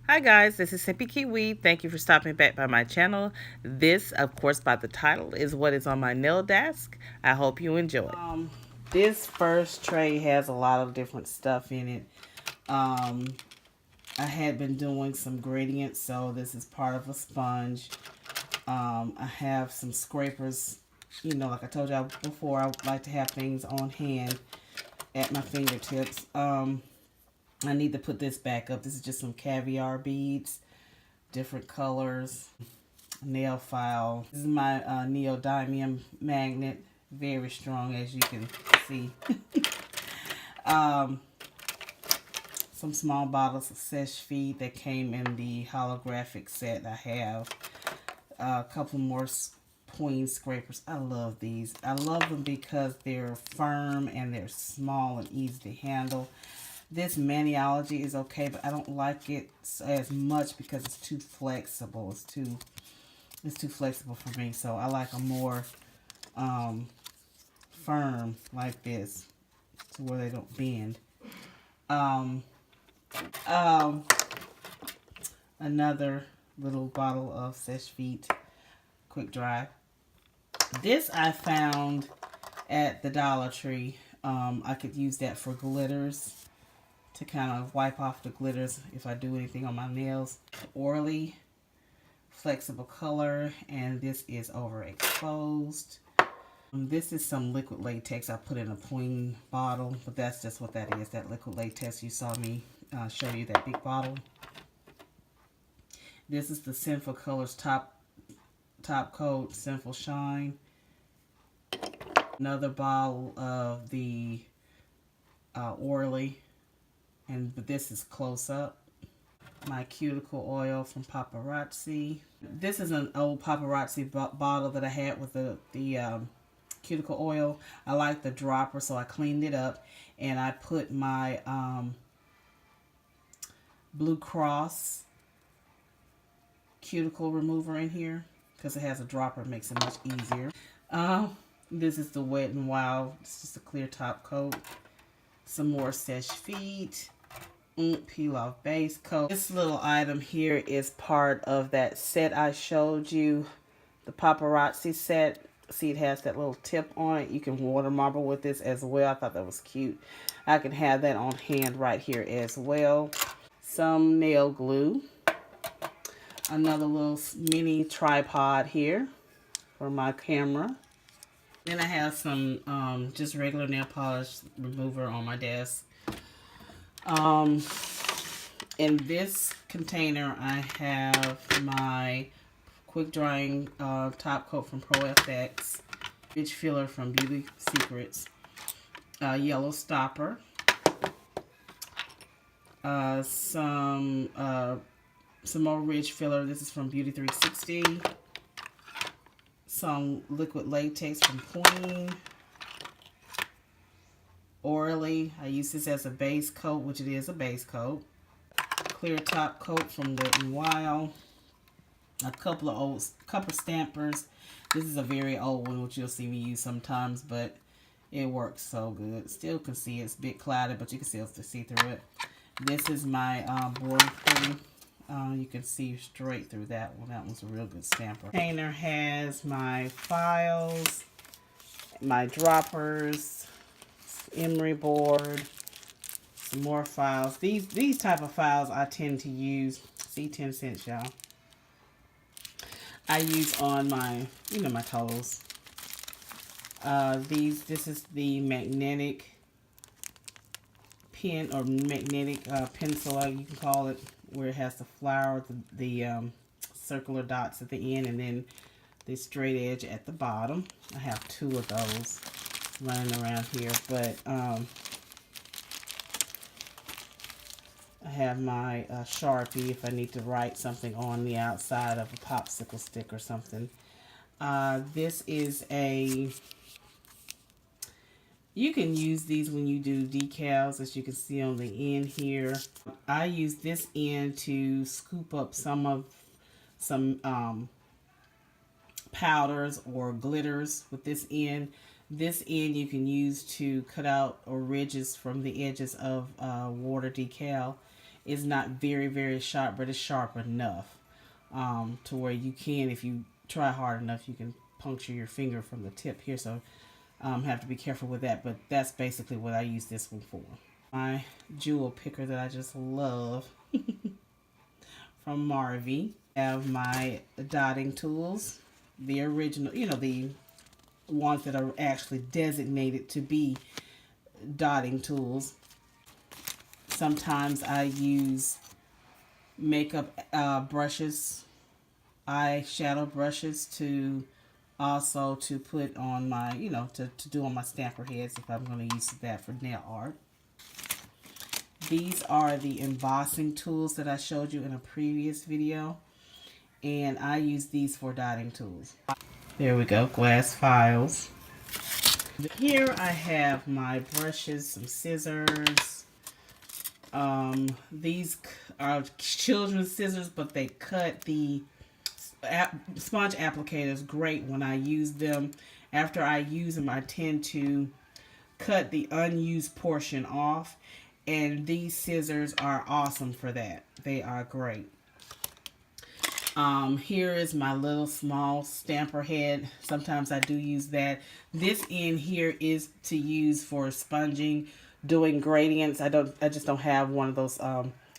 Hi guys, this is Sippy Kiwi. Thank you for stopping back by my channel. This, of course, by the title, is what is on my nail desk. I hope you enjoy. This first tray has a lot of different stuff in it. I had been doing some gradients, so this is part of a sponge. I have some scrapers. You know, like I told y'all before, I like to have things on hand at my fingertips. I need to put this back up. This is just some caviar beads, different colors, nail file. This is my neodymium magnet, very strong as you can see. Some small bottles of Sesh Feed that came in the holographic set. I have a couple more poing scrapers. I love these. I love them because they're firm and they're small and easy to handle. This Maniology is okay, but I don't like it as much because it's too flexible. It's too flexible for me. So I like a more firm like this, to where they don't bend. Another little bottle of Sesh Feet Quick Dry. This I found at the Dollar Tree. I could use that for glitters, to kind of wipe off the glitters if I do anything on my nails. Orly flexible color, and this is overexposed. This is some liquid latex I put in a poing bottle, but that's just what that is, that liquid latex. You saw me show you that big bottle. This is the Sinful Colors top coat Sinful Shine. Another bottle of the Orly, but this is close up. My cuticle oil from Paparazzi. This is an old Paparazzi bottle that I had with the cuticle oil. I like the dropper, so I cleaned it up, and I put my Blue Cross cuticle remover in here because it has a dropper. It makes it much easier. This is the Wet n Wild. It's just a clear top coat. Some more Sesh Feet. Peel off base coat. This little item here is part of that set I showed you, the Paparazzi set. See, it has that little tip on it. You can water marble with this as well. I thought that was cute. I can have that on hand right here as well. Some nail glue. Another little mini tripod here for my camera. Then I have some just regular nail polish remover on my desk. In this container, I have my quick drying top coat from Pro FX, ridge filler from Beauty Secrets, yellow stopper, some more ridge filler. This is from Beauty 360. Some liquid latex from Queen. Orally, I use this as a base coat, which it is a base coat. Clear top coat from Wet n Wild. A couple of stampers. This is a very old one, which you'll see me use sometimes, but it works so good. Still can see it's a bit clouded, but you can still see through it. This is my board cream. You can see straight through that one. That one's a real good stamper. Container has my files, my droppers, emery board, some more files. These type of files I tend to use. See, 10 cents, y'all. I use on my, my toes. This is the magnetic pen, or magnetic pencil, you can call it, where it has the flower, the circular dots at the end, and then the straight edge at the bottom. I have 2 of those running around here, but I have my Sharpie if I need to write something on the outside of a popsicle stick or something. This is you can use these when you do decals, as you can see on the end here. I use this end to scoop up some powders or glitters with this end. This end you can use to cut out or ridges from the edges of water decal. It's not very, very sharp, but it's sharp enough to where you can, if you try hard enough, you can puncture your finger from the tip here. So have to be careful with that. But that's basically what I use this one for. My jewel picker that I just love from Marvy. I have my dotting tools, the original, you know, the ones that are actually designated to be dotting tools. Sometimes I use makeup brushes, eyeshadow brushes to put on my, you know, to do on my stamper heads if I'm going to use that for nail art. These are the embossing tools that I showed you in a previous video, and I use these for dotting tools. There we go, glass files. Here I have my brushes, some scissors. These are children's scissors, but they cut the sponge applicators great when I use them. After I use them, I tend to cut the unused portion off, and these scissors are awesome for that. They are great. Here is my little small stamper head. Sometimes I do use that. This end here is to use for sponging, doing gradients. I just don't have one of those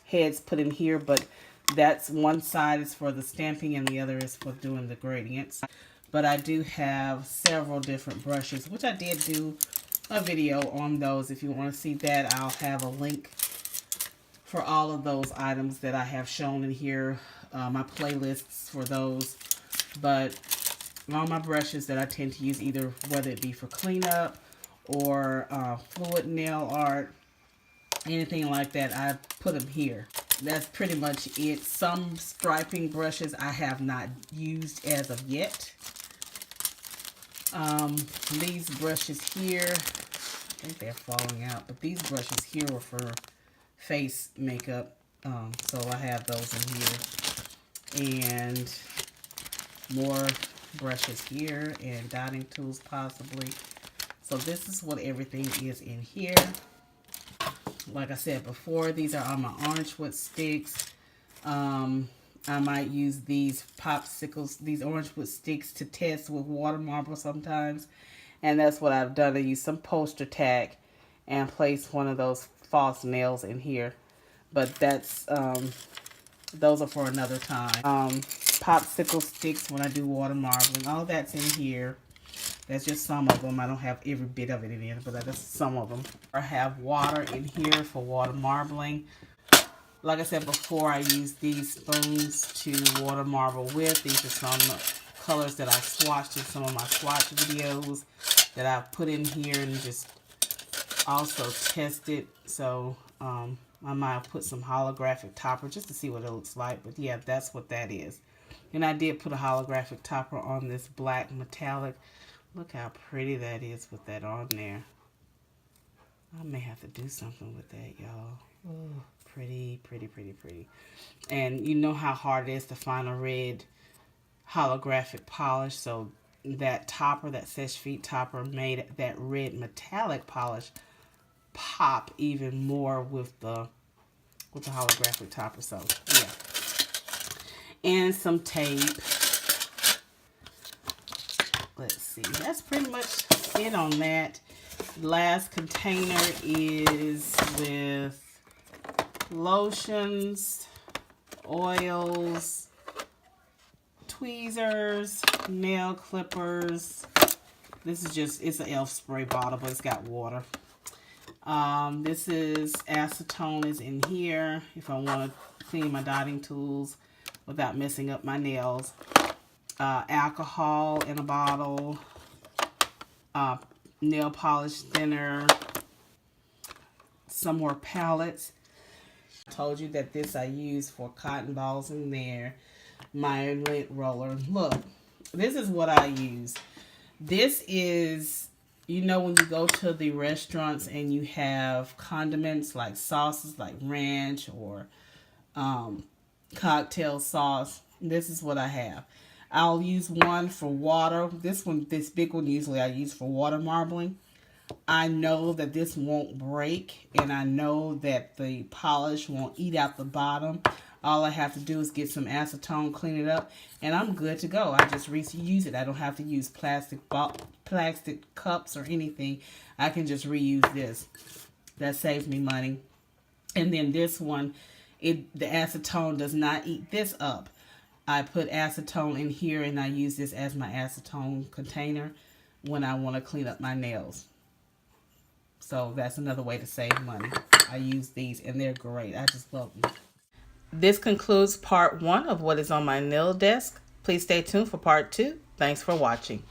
heads put in here, but that's one side is for the stamping and the other is for doing the gradients. But I do have several different brushes, which I did do a video on those. If you want to see that, I'll have a link for all of those items that I have shown in here, my playlists for those. But all my brushes that I tend to use, either whether it be for cleanup or fluid nail art, anything like that, I put them here. That's pretty much it. Some striping brushes I have not used as of yet. These brushes here, I think they're falling out, but these brushes here are for face makeup, so I have those in here. And more brushes here and dotting tools possibly. So this is what everything is in here. Like I said before, these are on my orange wood sticks. I might use these popsicles, these orange wood sticks, to test with water marble sometimes. And that's what I've done. I use some poster tack and place one of those false nails in here. But that's, those are for another time. Popsicle sticks when I do water marbling. All that's in here. That's just some of them. I don't have every bit of it in here, but that's some of them. I have water in here for water marbling. Like I said before, I use these spoons to water marble with. These are some colors that I swatched in some of my swatch videos that I've put in here and just also tested. So I might have put some holographic topper just to see what it looks like. But yeah, that's what that is. And I did put a holographic topper on this black metallic. Look how pretty that is with that on there. I may have to do something with that, y'all. Oh, pretty, pretty, pretty, pretty. And you know how hard it is to find a red holographic polish. So that topper, that Seche Vite topper, made that red metallic polish pop even more with the holographic topper. So yeah. And some tape. Let's see. That's pretty much it on that. Last container is with lotions, oils, tweezers, nail clippers. This is just, it's an e.l.f. spray bottle, but it's got water. This is acetone is in here if I want to clean my dotting tools without messing up my nails. Alcohol in a bottle. Nail polish thinner. Some more palettes. I told you that this I use for cotton balls in there. My lint roller. Look, this is what I use. This is, you know, when you go to the restaurants and you have condiments like sauces like ranch or cocktail sauce. This is what I have. I'll use one for water. This big one, usually I use for water marbling. I know that this won't break, and I know that the polish won't eat out the bottom. All I have to do is get some acetone, clean it up, and I'm good to go. I just reuse it. I don't have to use plastic cups or anything. I can just reuse this. That saves me money. And then this one, the acetone does not eat this up. I put acetone in here, and I use this as my acetone container when I want to clean up my nails. So that's another way to save money. I use these, and they're great. I just love them. This concludes part 1 of what is on my nail desk. Please stay tuned for part 2. Thanks for watching.